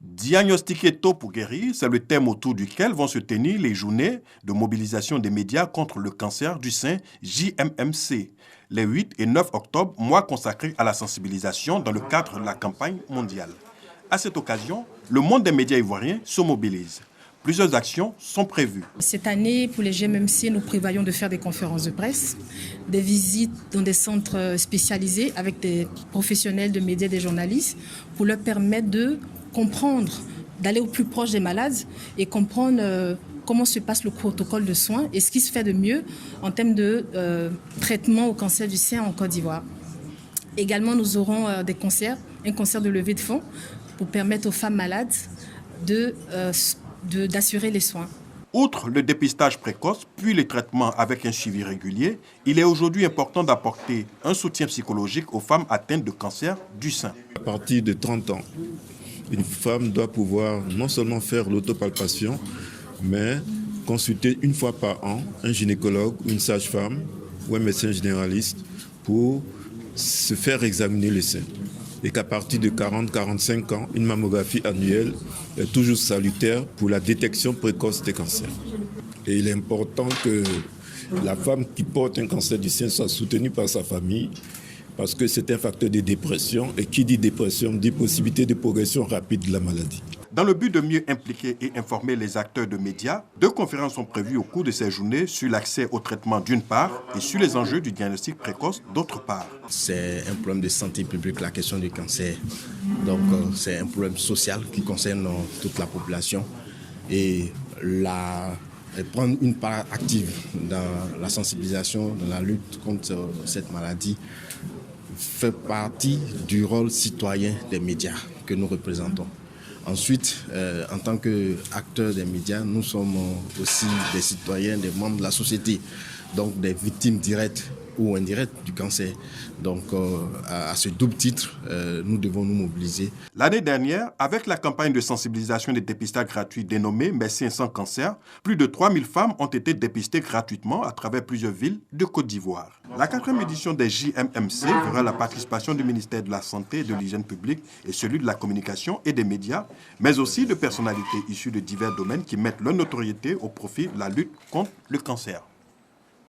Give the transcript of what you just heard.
Diagnostiquer tôt pour guérir, c'est le thème autour duquel vont se tenir les journées de mobilisation des médias contre le cancer du sein JMMC, les 8 et 9 octobre, mois consacrés à la sensibilisation dans le cadre de la campagne mondiale. À cette occasion, le monde des médias ivoiriens se mobilise. Plusieurs actions sont prévues. Cette année, pour les GMMC, nous prévoyons de faire des conférences de presse, des visites dans des centres spécialisés avec des professionnels de médias et des journalistes pour leur permettre de comprendre, d'aller au plus proche des malades et comprendre comment se passe le protocole de soins et ce qui se fait de mieux en termes de traitement au cancer du sein en Côte d'Ivoire. Également, nous aurons des concerts, un concert de levée de fonds pour permettre aux femmes malades d'assurer les soins. Outre le dépistage précoce, puis les traitements avec un suivi régulier, il est aujourd'hui important d'apporter un soutien psychologique aux femmes atteintes de cancer du sein. À partir de 30 ans, une femme doit pouvoir non seulement faire l'autopalpation, mais consulter une fois par an un gynécologue, une sage-femme ou un médecin généraliste pour se faire examiner le sein. Et qu'à partir de 40-45 ans, une mammographie annuelle est toujours salutaire pour la détection précoce des cancers. Et il est important que la femme qui porte un cancer du sein soit soutenue par sa famille, parce que c'est un facteur de dépression, et qui dit dépression dit possibilité de progression rapide de la maladie. Dans le but de mieux impliquer et informer les acteurs de médias, 2 conférences sont prévues au cours de ces journées sur l'accès au traitement d'une part et sur les enjeux du diagnostic précoce d'autre part. C'est un problème de santé publique, la question du cancer. Donc c'est un problème social qui concerne toute la population et prendre une part active dans la sensibilisation, dans la lutte contre cette maladie fait partie du rôle citoyen des médias que nous représentons. Ensuite, en tant qu'acteurs des médias, nous sommes aussi des citoyens, des membres de la société, donc des victimes directes ou indirectes du cancer. Donc, à ce double titre, nous devons nous mobiliser. L'année dernière, avec la campagne de sensibilisation des dépistages gratuits dénommée Médecins sans cancer, plus de 3000 femmes ont été dépistées gratuitement à travers plusieurs villes de Côte d'Ivoire. La 4e édition des JMMC verra la participation du ministère de la Santé et de l'Hygiène publique et celui de la Communication et des médias, mais aussi de personnalités issues de divers domaines qui mettent leur notoriété au profit de la lutte contre le cancer.